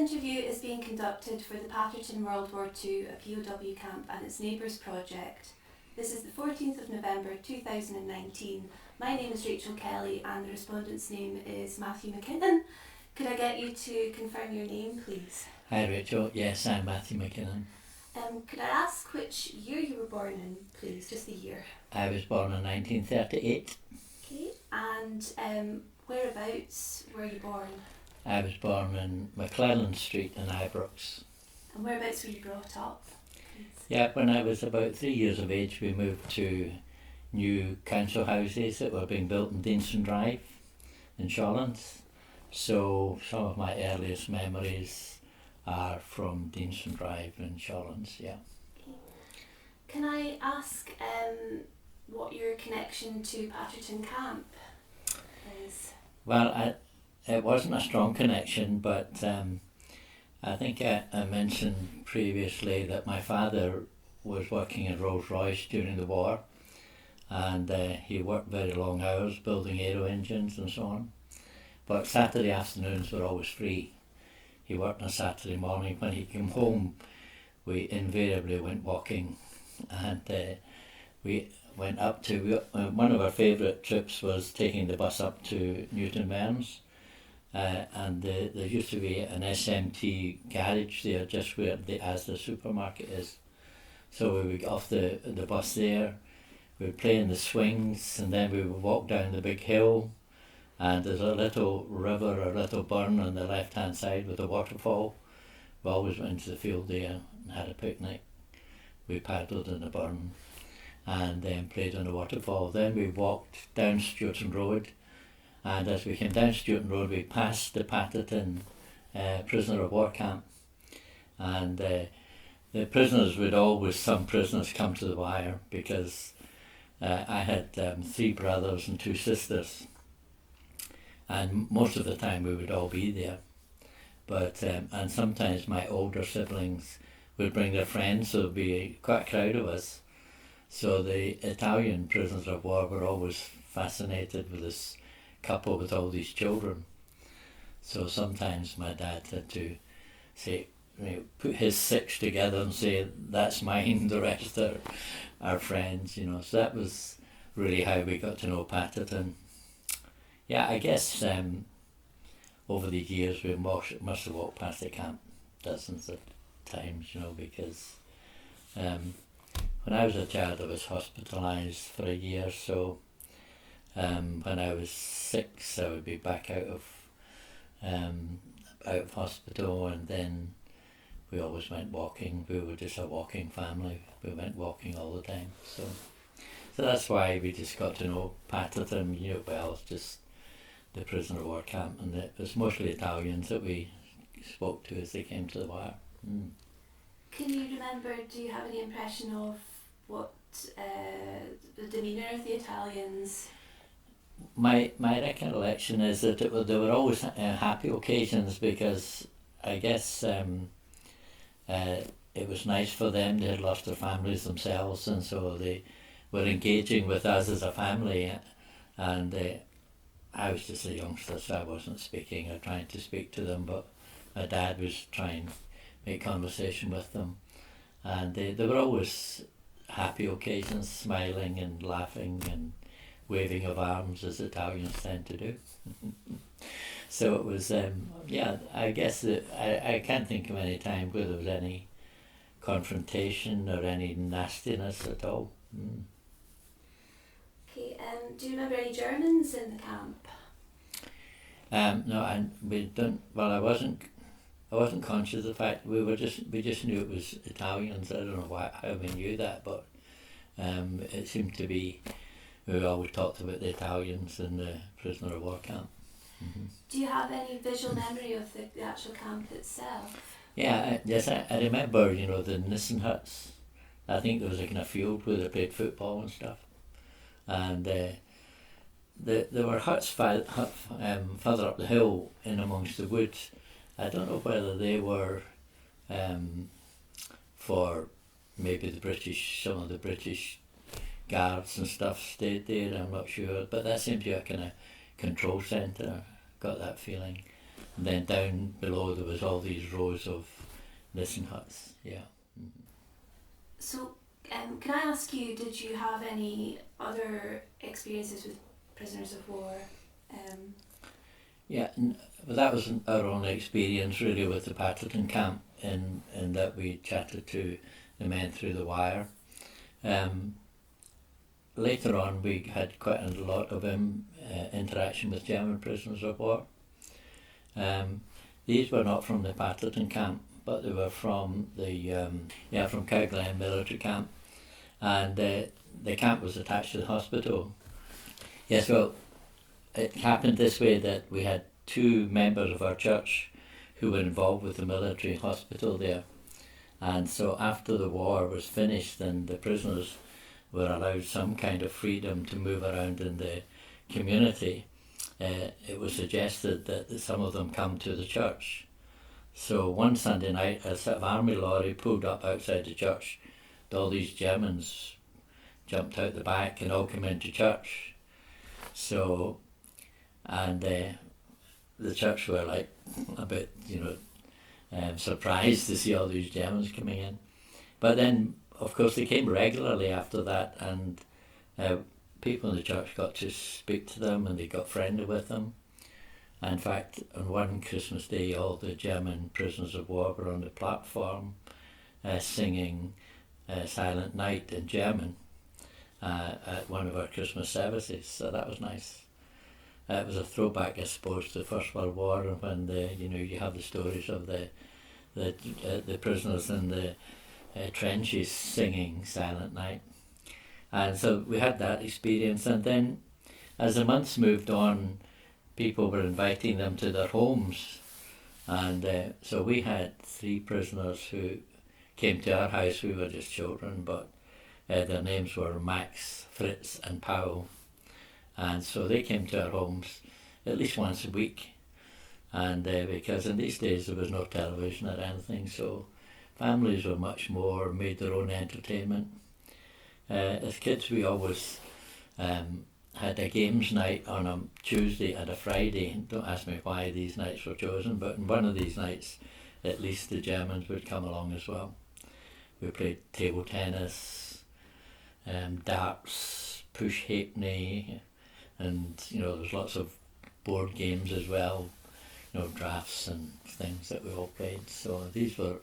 interview is being conducted for the Patterton World War II, a POW camp and its Neighbours project. This is the 14th of November 2019. My name is Rachel Kelly and the respondent's name is Matthew McKinnon. Could I get you to confirm your name, please? Hi Rachel, yes, I'm Matthew McKinnon. Could I ask which year you were born in, please? Just the year. I was born in 1938. Okay, and whereabouts were you born? I was born in McClellan Street in Ibrox. And whereabouts were you brought up, please? Yeah, when I was about 3 years of age, we moved to new council houses that were being built in Deanston Drive in Shawlands. So some of my earliest memories are from Deanston Drive in Shawlands, yeah. Okay. Can I ask what your connection to Patterton Camp is? Well, it wasn't a strong connection, but I think I mentioned previously that my father was working in Rolls-Royce during the war, and he worked very long hours building aero engines and so on. But Saturday afternoons were always free. He worked on Saturday morning. When he came home, we invariably went walking, and we went up to, one of our favourite trips was taking the bus up to Newton Mearns, and there used to be an SMT garage there just where the Asda supermarket is. So we would get off the bus there, we would play in the swings, and then we would walk down the big hill, and there's a little river, a little burn on the left hand side with a waterfall. We always went to the field there and had a picnic. We paddled in the burn and then played on the waterfall. Then we walked down Stewarton Road, and as we came down Stewarton Road we passed the Patterton prisoner of war camp, and the prisoners would always, some prisoners come to the wire because I had 3 brothers and 2 sisters, and most of the time we would all be there, but and sometimes my older siblings would bring their friends, so there would be quite a crowd of us. So the Italian prisoners of war were always fascinated with this couple with all these children. So sometimes my dad had to say, put his 6 together and say, that's mine, the rest are our friends, So that was really how we got to know Patterton. Yeah, I guess over the years we must have walked past the camp dozens of times, because when I was a child I was hospitalised for a year, so when I was 6 I would be back out of hospital, and then we always went walking. We were just a walking family. We went walking all the time. So that's why we just got to know Patterton, well, it's just the prisoner of war camp, and it was mostly Italians that we spoke to as they came to the wire. Can you remember, do you have any impression of what the demeanour of the Italians? My recollection is that there were always happy occasions, because I guess it was nice for them. They had lost their families themselves, and so they were engaging with us as a family, and I was just a youngster, so I wasn't speaking or trying to speak to them, but my dad was trying to make conversation with them, and there were always happy occasions, smiling and laughing and waving of arms as Italians tend to do. So it was, I guess that I can't think of any time where there was any confrontation or any nastiness at all. Okay, do you remember any Germans in the camp? No, we don't. Well, I wasn't conscious of the fact. We just knew it was Italians. I don't know how we knew that, but it seemed to be. We always talked about the Italians in the prisoner of war camp. Mm-hmm. Do you have any visual memory of the actual camp itself? Yeah, yes, I remember. The Nissen huts. I think there was a kind of field where they played football and stuff, and there were huts further up the hill in amongst the woods. I don't know whether they were for maybe some of the British guards and stuff stayed there, I'm not sure, but that seemed to be a kind of control centre, got that feeling. And then down below there was all these rows of listen huts. Yeah. Mm-hmm. So, can I ask you, did you have any other experiences with prisoners of war? Yeah, well, that was our only experience really with the Patterton camp, in that we chatted to the men through the wire. Later on, we had quite a lot of interaction with German prisoners of war. These were not from the Patterton camp, but they were from the from Cowglen military camp, and the camp was attached to the hospital. Yes, well, it happened this way, that we had two members of our church who were involved with the military hospital there, and so after the war was finished and the prisoners were allowed some kind of freedom to move around in the community, it was suggested that some of them come to the church. So one Sunday night, a sort of army lorry pulled up outside the church. All these Germans jumped out the back and all came into church. So, and the church were like a bit, surprised to see all these Germans coming in. But then, of course, they came regularly after that, and people in the church got to speak to them and they got friendly with them. In fact, on one Christmas day, all the German prisoners of war were on the platform singing Silent Night in German at one of our Christmas services, so that was nice. It was a throwback, I suppose, to the First World War, and when you have the stories of the prisoners in the trenches singing Silent Night. And so we had that experience, and then as the months moved on, people were inviting them to their homes, and so we had 3 prisoners who came to our house. We were just children, but their names were Max, Fritz and Paul, and so they came to our homes at least once a week, and because in these days there was no television or anything, so families were much more made their own entertainment. As kids, we always had a games night on a Tuesday and a Friday. Don't ask me why these nights were chosen, but in one of these nights, at least the Germans would come along as well. We played table tennis, darts, push halfpenny, and there was lots of board games as well, drafts and things that we all played. So these were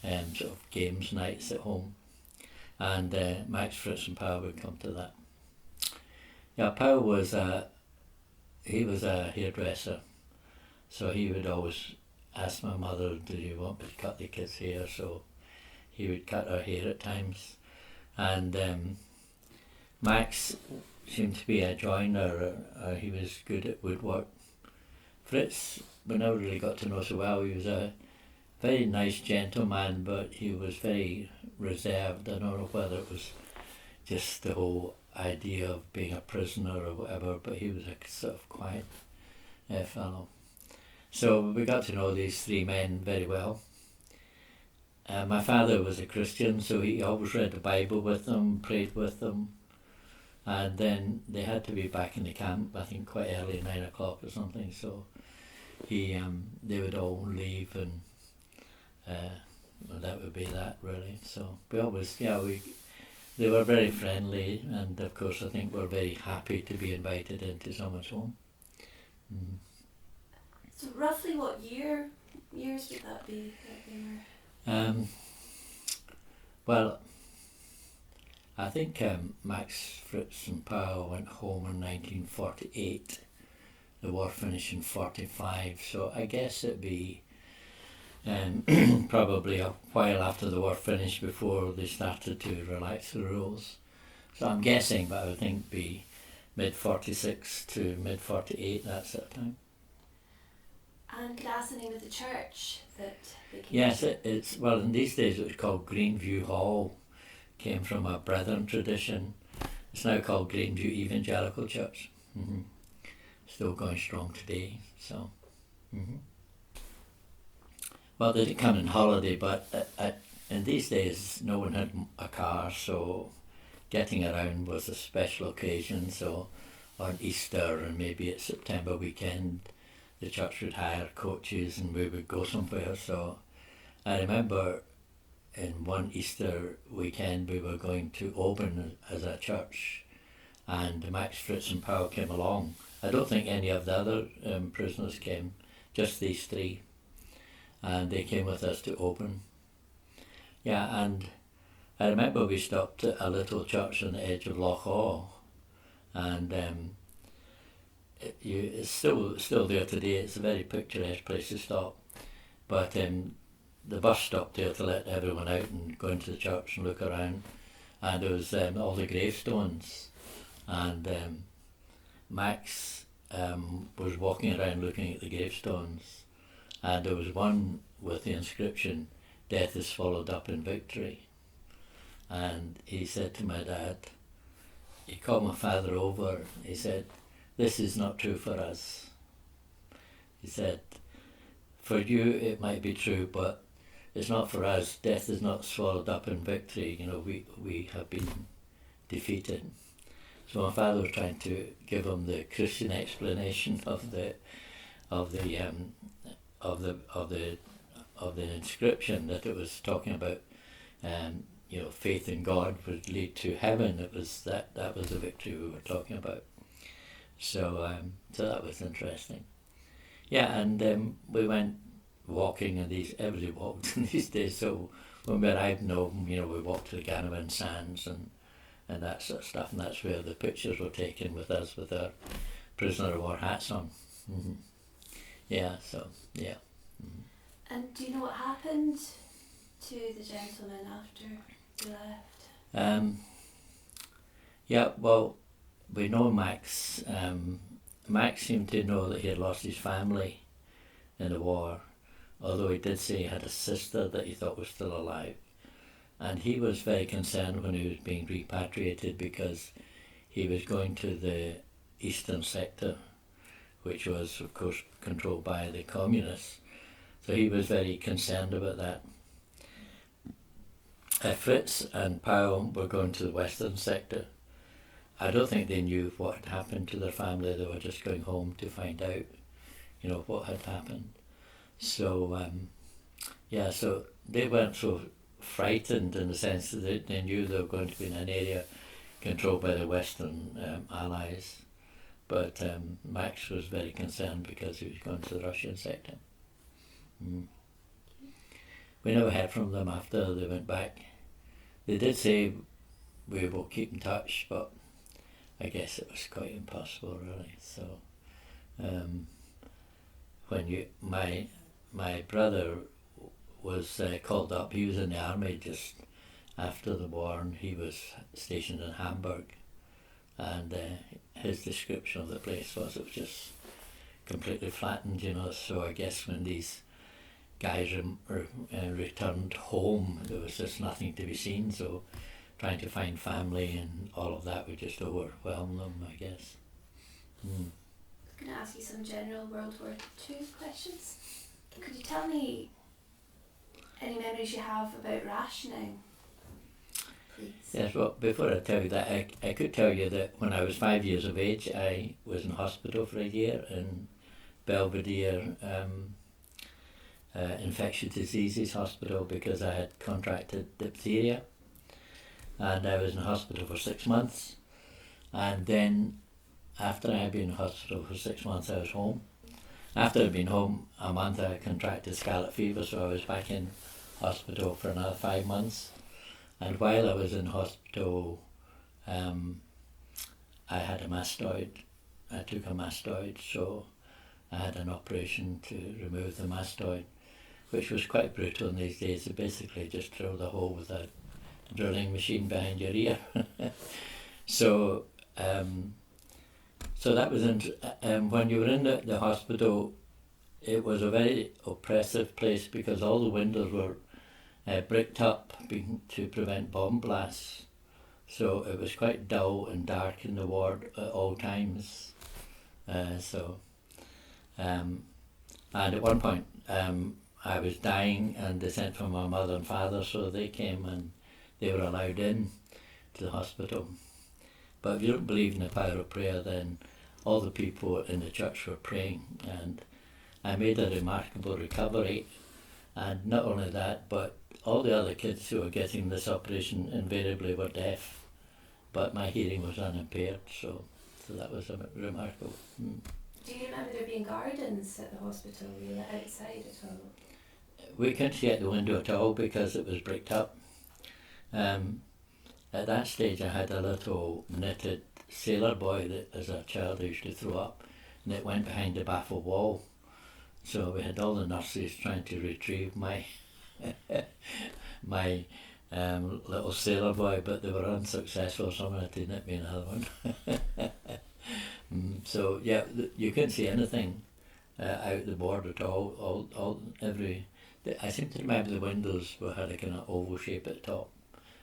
sort of games nights at home, and Max, Fritz and Paul would come to that. Yeah, Paul was he was a hairdresser, so he would always ask my mother, "Do you want me to cut the kids' hair?" So he would cut our hair at times, and Max seemed to be a joiner. He was good at woodwork. Fritz, we never really got to know so well. He was a very nice gentleman, but he was very reserved. I don't know whether it was just the whole idea of being a prisoner or whatever, but he was a sort of quiet fellow. So we got to know these 3 men very well. My father was a Christian, so he always read the Bible with them, prayed with them, and then they had to be back in the camp, I think quite early, 9 o'clock or something, so they would all leave, and that would be that really. So we always, they were very friendly, and of course I think we're very happy to be invited into someone's home. Mm. So roughly what years would that be that they were? Well, I think Max, Fritz and Paul went home in 1948. The war finished in 45, so I guess it'd be probably a while after the war finished before they started to relax the rules. So I'm guessing, but I would think be mid-46 to mid-48, that sort of time. And could I ask the name of the church that they came Yes, to? it's well, in these days it was called Greenview Hall. Came from a Brethren tradition. It's now called Greenview Evangelical Church. Mm-hmm. Still going strong today. So, mm-hmm. Well, they didn't come on holiday, but in these days no one had a car, so getting around was a special occasion. So on Easter and maybe at September weekend, the church would hire coaches and we would go somewhere. So I remember in one Easter weekend we were going to Oban as a church, and Max, Fritz and Powell came along. I don't think any of the other prisoners came, just these three, and they came with us to Oban. Yeah, and I remember we stopped at a little church on the edge of Loch Awe, and it's still there today. It's a very picturesque place to stop, but the bus stopped there to let everyone out and go into the church and look around, and there was all the gravestones, and Max was walking around looking at the gravestones, and there was one with the inscription, "Death is swallowed up in victory." And he said to my dad, he called my father over, he said, "This is not true for us." He said, "For you it might be true, but it's not for us. Death is not swallowed up in victory. You know, we have been defeated." So my father was trying to give him the Christian explanation of the inscription, that it was talking about faith in God would lead to heaven. It was that was the victory we were talking about. So that was interesting. Yeah, and we went walking, and everybody walked in these days. So when we arrived in Oban, we walked to the Ganavan Sands and that sort of stuff, and that's where the pictures were taken with us with our prisoner of war hats on. Mm-hmm. Yeah, so yeah. Mm-hmm. And do you know what happened to the gentleman after he left? Yeah, well, we know Max. Max seemed to know that he had lost his family in the war, although he did say he had a sister that he thought was still alive. And he was very concerned when he was being repatriated, because he was going to the eastern sector, which was, of course, controlled by the communists. So he was very concerned about that. Fritz and Powell were going to the western sector. I don't think they knew what had happened to their family. They were just going home to find out, what had happened. So, so they weren't so frightened in the sense that they knew they were going to be in an area controlled by the Western Allies. But Max was very concerned because he was going to the Russian sector. Mm. We never heard from them after they went back. They did say we will keep in touch, but I guess it was quite impossible, really. So when my brother was called up, he was in the army just after the war, and he was stationed in Hamburg, and his description of the place was it was just completely flattened, so I guess when these guys returned home, there was just nothing to be seen, so trying to find family and all of that would just overwhelm them, I guess. Mm. I'm going to ask you some general World War II questions. Could you tell me any memories you have about rationing, please? Yes, well, before I tell you that, I could tell you that when I was 5 years of age, I was in hospital for a year in Belvedere Infectious Diseases Hospital because I had contracted diphtheria, and I was in hospital for 6 months, and then after I had been in hospital for 6 months, I was home. After I'd been home a month, I contracted scarlet fever, so I was back in hospital for another 5 months. And while I was in hospital, I had a mastoid. I took a mastoid, so I had an operation to remove the mastoid, which was quite brutal in these days. They basically just drilled a hole with a drilling machine behind your ear. So that was when you were in the hospital, it was a very oppressive place because all the windows were bricked up to prevent bomb blasts. So it was quite dull and dark in the ward at all times. And at one point I was dying, and they sent for my mother and father, so they came and they were allowed in to the hospital. But if you don't believe in the power of prayer, then all the people in the church were praying, and I made a remarkable recovery, and not only that, but all the other kids who were getting this operation invariably were deaf, but my hearing was unimpaired, so that was remarkable. Do you remember there being gardens at the hospital? Were you outside at all? We couldn't see out the window at all because it was bricked up. At that stage I had a little knitted sailor boy that as a child I used to throw up, and it went behind the baffle wall. So we had all the nurses trying to retrieve my my little sailor boy, but they were unsuccessful. Someone had to knit me another one. So yeah, you couldn't see anything out the board at all. I seem to remember the windows had a kind of oval shape at the top,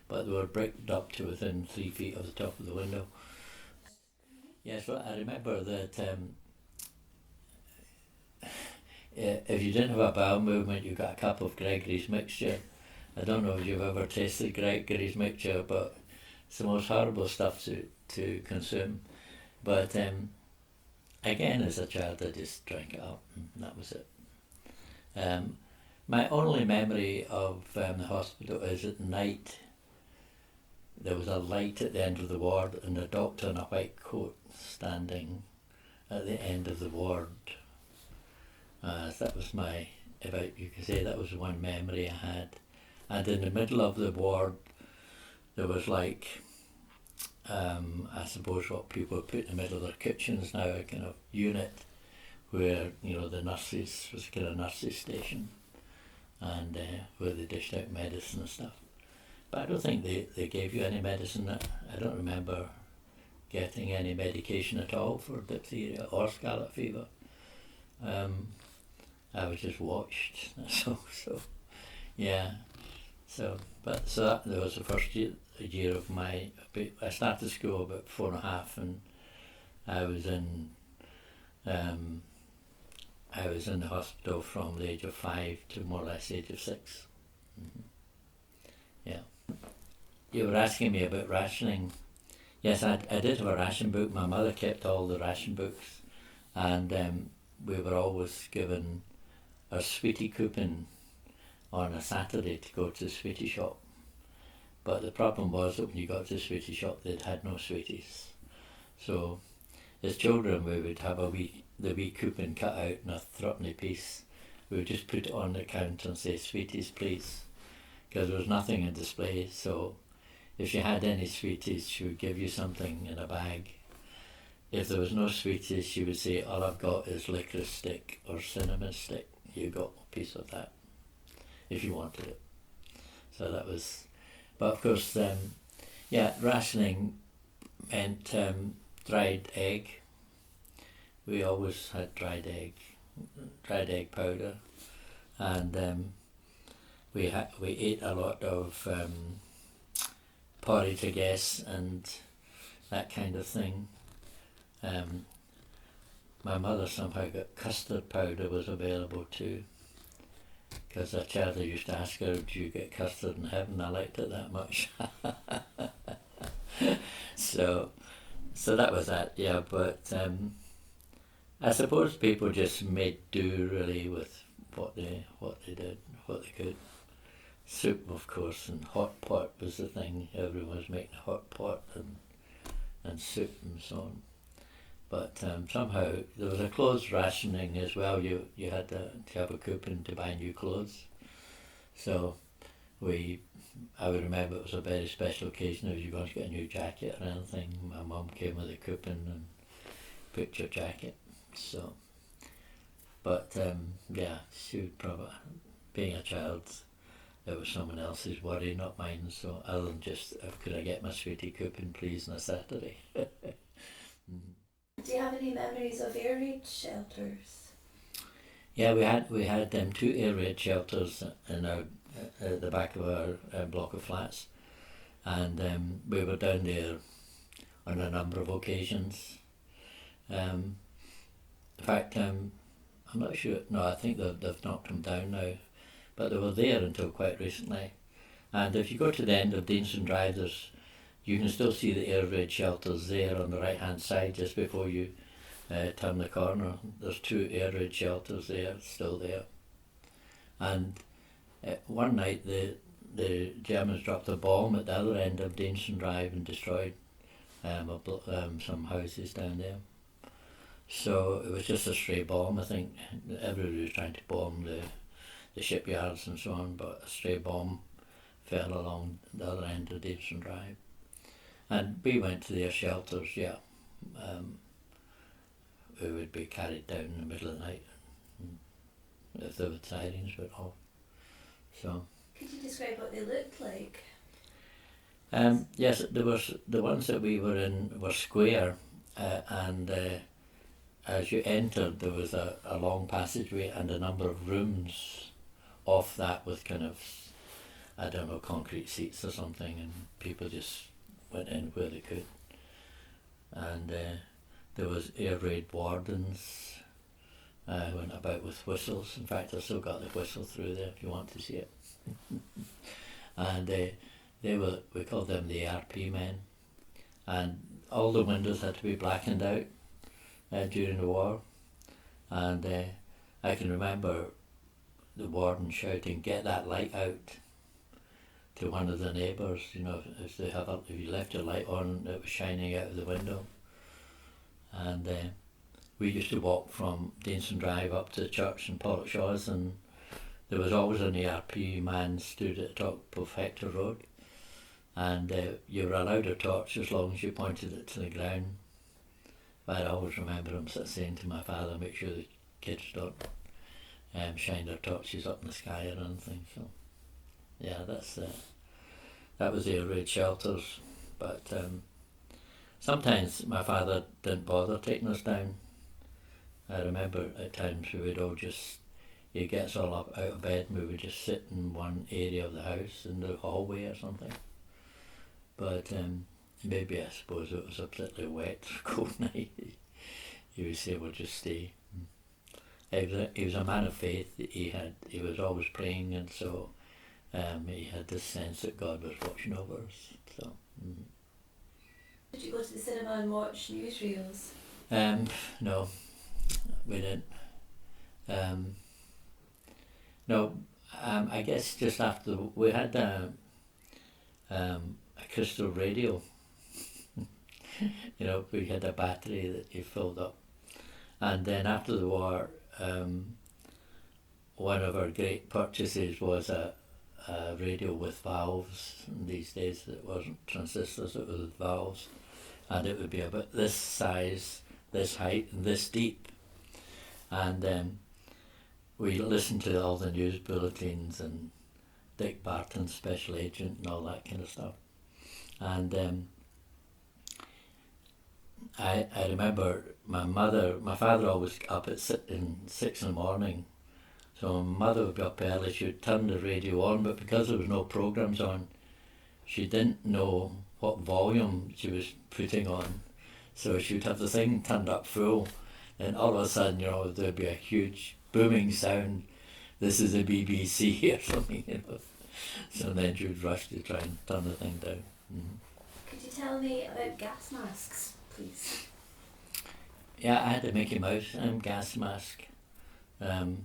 but they were bricked up to within 3 feet of the top of the window. Yes, well, I remember that if you didn't have a bowel movement, you got a cup of Gregory's mixture. I don't know if you've ever tasted Gregory's mixture, but it's the most horrible stuff to consume. But again, as a child, I just drank it up, and that was it. My only memory of the hospital is at night. There was a light at the end of the ward, and a doctor in a white coat standing at the end of the ward. That was you could say that was one memory I had. And in the middle of the ward, there was like, I suppose what people put in the middle of their kitchens now, a kind of unit where, the nurses, was a kind of nurses station, and where they dished out medicine and stuff. But I don't think they gave you any medicine. I don't remember getting any medication at all for diphtheria or scarlet fever. I was just watched. That was the first year of I started school about 4.5, and I was in the hospital from the age of 5 to more or less the age of 6. Mm-hmm. Yeah. You were asking me about rationing. Yes, I did have a ration book. My mother kept all the ration books, and we were always given a sweetie coupon on a Saturday to go to the sweetie shop. But the problem was that when you got to the sweetie shop, they'd had no sweeties. So as children, we would have the wee coupon cut out in a threepenny piece. We would just put it on the counter and say, "Sweeties, please," because there was nothing in display. So if you had any sweeties, she would give you something in a bag. If there was no sweeties, she would say, "All I've got is licorice stick or cinnamon stick. You got a piece of that, if you wanted it." So that was, but of course, rationing meant dried egg. We always had dried egg powder, and we ate a lot of porridge, I guess, and that kind of thing. My mother somehow got custard powder was available too, because a child I used to ask her, "Do you get custard in heaven?" I liked it that much. So that was that, yeah. But I suppose people just made do really with what they did, what they could. Soup, of course, and hot pot was the thing. Everyone was making a hot pot and soup and so on. But somehow there was a clothes rationing as well. You had to have a coupon to buy new clothes. So I would remember it was a very special occasion if you were going to get a new jacket or anything. My mum came with a coupon and picked your jacket. So, but she would probably, being a child, it was someone else's worry, not mine. So other than just, could I get my sweetie coupon please on a Saturday? Do you have any memories of air raid shelters? Yeah, we had 2 air raid shelters in at the back of our block of flats, and we were down there on a number of occasions. In fact, I'm not sure. No, I think they've knocked them down now, but they were there until quite recently. And if you go to the end of Deanston Drive, you can still see the air raid shelters there on the right hand side just before you turn the corner. There's 2 air raid shelters there, still there. And one night the Germans dropped a bomb at the other end of Dainson Drive and destroyed some houses down there. So it was just a stray bomb. I think everybody was trying to bomb the shipyards and so on, but a stray bomb fell along the other end of Dainson Drive. And we went to their shelters, yeah. We would be carried down in the middle of the night if the sirens went off. So. Could you describe what they looked like? Yes, there was the ones that we were in were square, and as you entered there was a long passageway and a number of rooms off that with kind of, I don't know, concrete seats or something, and people just went in where they could. And there was air raid wardens went about with whistles. In fact, I've still got the whistle through there if you want to see it. And we called them the ARP men, and all the windows had to be blackened out during the war. And I can remember the warden shouting, "Get that light out," to one of the neighbours. You know, if you left your light on, it was shining out of the window. And we used to walk from Dainson Drive up to the church in Pollokshaws, and there was always an ARP man stood at the top of Hector Road, and you were allowed a torch as long as you pointed it to the ground. But I always remember him saying to my father, "Make sure the kids don't shine their torches up in the sky or anything." So yeah, that was the air raid shelters. But sometimes my father didn't bother taking us down. I remember at times we would all just, he'd get us all up out of bed and we would just sit in one area of the house in the hallway or something. But maybe I suppose it was a particularly wet, cold night. He would say, "We'll just stay." He was a man of faith. He was always praying, and so he had this sense that God was watching over us. So. Did you go to the cinema and watch newsreels? No, we didn't. No, I guess just after we had a crystal radio. You know, we had a battery that you filled up, and then after the war, one of our great purchases was a radio with valves. And these days it wasn't transistors, it was valves, and it would be about this size, this height, and this deep. And we listened to all the news bulletins and Dick Barton, special agent, and all that kind of stuff. And I remember my father always up at 6 in the morning, so my mother would be up early. She would turn the radio on, but because there was no programs on, she didn't know what volume she was putting on, so she would have the thing turned up full, and all of a sudden, you know, there'd be a huge booming sound. "This is the BBC" or something, you know. So then she would rush to try and turn the thing down. Mm-hmm. Could you tell me about gas masks, please? Yeah, I had a Mickey Mouse gas mask, and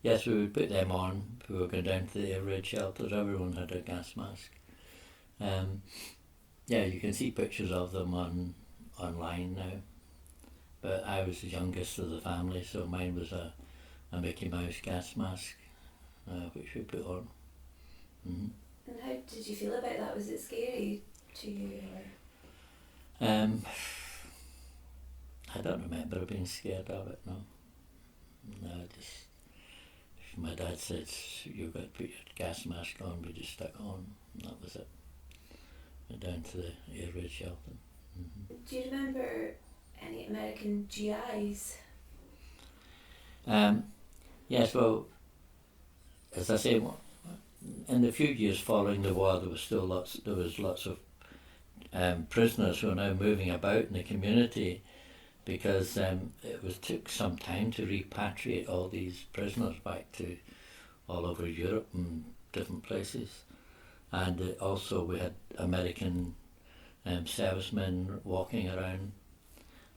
yes, we would put them on if we were going down to the air raid shelters. Everyone had a gas mask. Yeah, you can see pictures of them online now. But I was the youngest of the family, so mine was a Mickey Mouse gas mask, which we put on. Mm-hmm. And how did you feel about that? Was it scary to you? Or? I don't remember being scared of it, no. No, just, my dad said, "You've got to put your gas mask on," we just stuck on, and that was it. Went down to the air raid shelter. Mm-hmm. Do you remember any American GIs? Yes, well, as I say, in the few years following the war, there was lots of prisoners who are now moving about in the community, because it took some time to repatriate all these prisoners back to all over Europe and different places. And also we had American servicemen walking around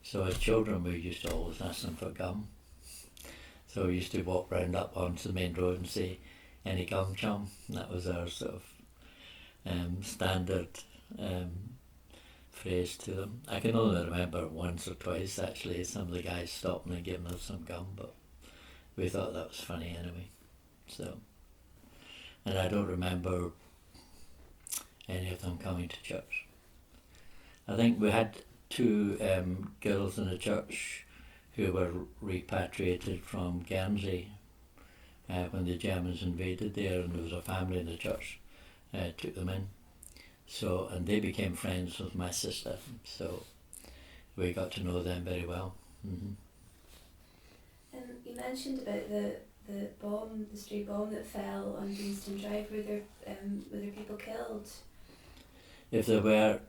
So as children we used to always ask them for gum. So we used to walk round up onto the main road and say, "Any gum, chum?" And that was our sort of standard phrase to them. I can only remember once or twice actually some of the guys stopping and giving us some gum, but we thought that was funny anyway. So, and I don't remember any of them coming to church. I think we had two girls in the church who were repatriated from Guernsey when the Germans invaded there, and there was a family in the church took them in. So, and they became friends with my sister, so we got to know them very well. Mm-hmm. You mentioned about the bomb, the stray bomb that fell on Deanston Drive. Were there people killed? If there were,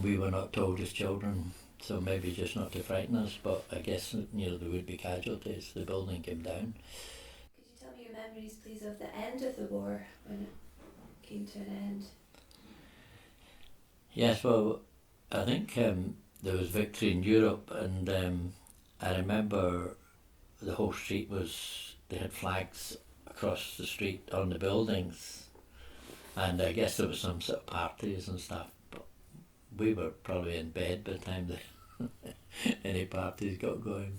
we were not told as children, so maybe just not to frighten us, but I guess there would be casualties. The building came down. Could you tell me your memories, please, of the end of the war, when it came to an end? Yes, well, I think there was victory in Europe, and I remember the whole street they had flags across the street on the buildings, and I guess there was some sort of parties and stuff, but we were probably in bed by the time any parties got going.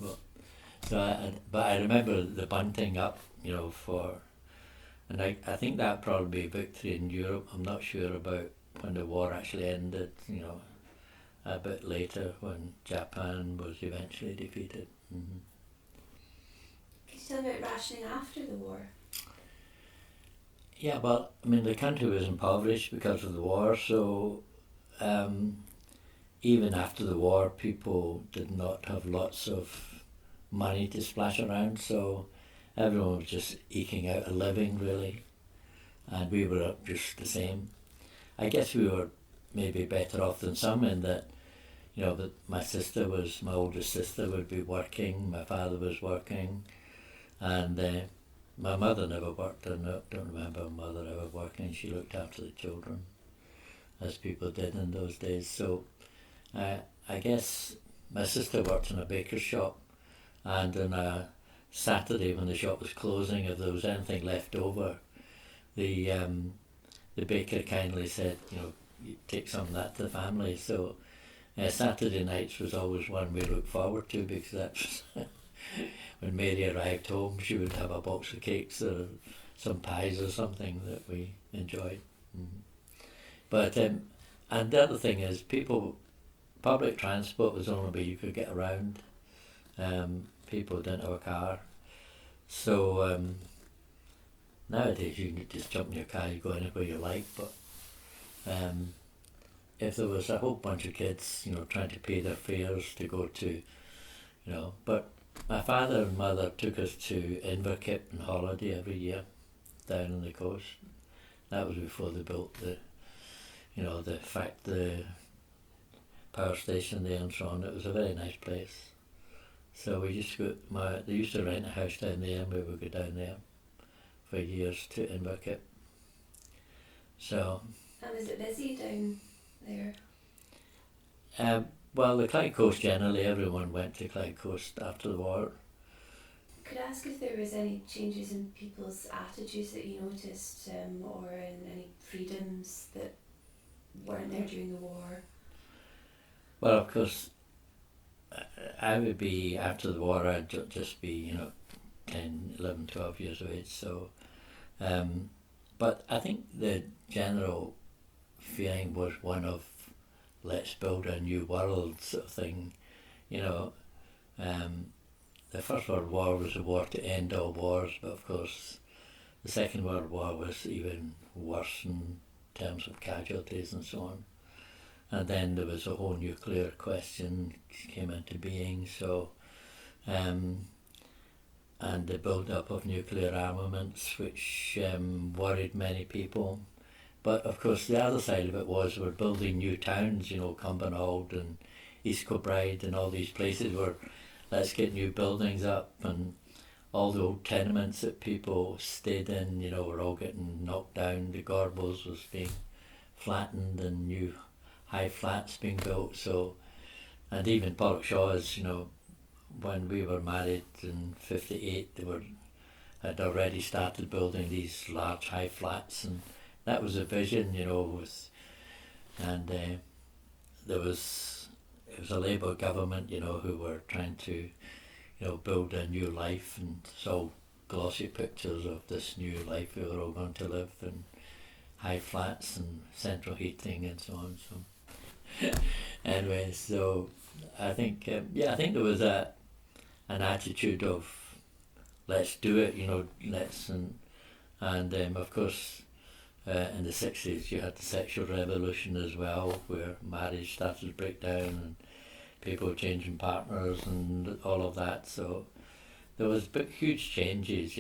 But I remember the bunting up, and I think that probably be victory in Europe. I'm not sure about when the war actually ended, a bit later when Japan was eventually defeated. Mm-hmm. Could you tell me about rationing after the war? Yeah, well, the country was impoverished because of the war, so even after the war, people did not have lots of money to splash around, so everyone was just eking out a living, really, and we were just the same. I guess we were maybe better off than some in that, that my oldest sister would be working, my father was working, and my mother never worked. I don't remember my mother ever working. She looked after the children, as people did in those days. So I guess my sister worked in a baker's shop, and on a Saturday when the shop was closing, if there was anything left over, the baker kindly said, you take some of that to the family. So Saturday nights was always one we looked forward to, because that's when Mary arrived home, she would have a box of cakes or some pies or something that we enjoyed. Mm-hmm. But and the other thing is, public transport was the only way you could get around. People didn't have a car, so nowadays you can just jump in your car, you go anywhere you like. But if there was a whole bunch of kids, trying to pay their fares to go to, but my father and mother took us to Inverkip on holiday every year down on the coast. That was before they built the power station there and so on. It was a very nice place. So we used to go. They used to rent a house down there, and we would go down there for years to Inverkip. So. And was it busy down there? Well, the Clyde Coast generally, everyone went to Clyde Coast after the war. Could I ask if there was any changes in people's attitudes that you noticed, or in any freedoms that weren't there during the war? Well, of course, I would be, after the war, I'd just be, 10, 11, 12 years of age. So, but I think the general feeling was one of, let's build a new world sort of thing. The First World War was a war to end all wars, but of course the Second World War was even worse in terms of casualties and so on. And then there was a whole nuclear question came into being, so and the build-up of nuclear armaments, which worried many people. But of course the other side of it was we're building new towns, Cumbernauld and East Kilbride and all these places where let's get new buildings up, and all the old tenements that people stayed in, were all getting knocked down. The Gorbals was being flattened and new high flats being built. So and even Porrickshaws, when we were married in '58, had already started building these large high flats, and that was a vision, it was a Labour government, who were trying to, build a new life, and saw glossy pictures of this new life we were all going to live in high flats and central heating and so on. So anyway, so I think I think there was an attitude of let's do it, let's and of course in the 60s you had the sexual revolution as well, where marriage started to break down and people changing partners and all of that. So there was huge changes,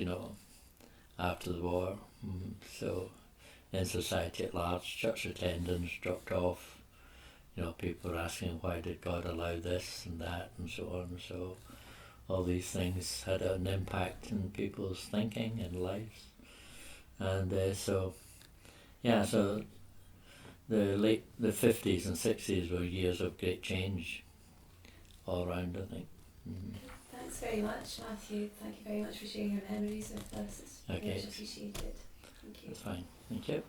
after the war. So in society at large, church attendance dropped off. People were asking, why did God allow this and that and so on. So all these things had an impact in people's thinking and lives. And so the 50s and 60s were years of great change all around, I think. Thanks very much, Matthew. Thank you very much for sharing your memories with us. It's Okay. much appreciated. Thank you. That's fine. Thank you.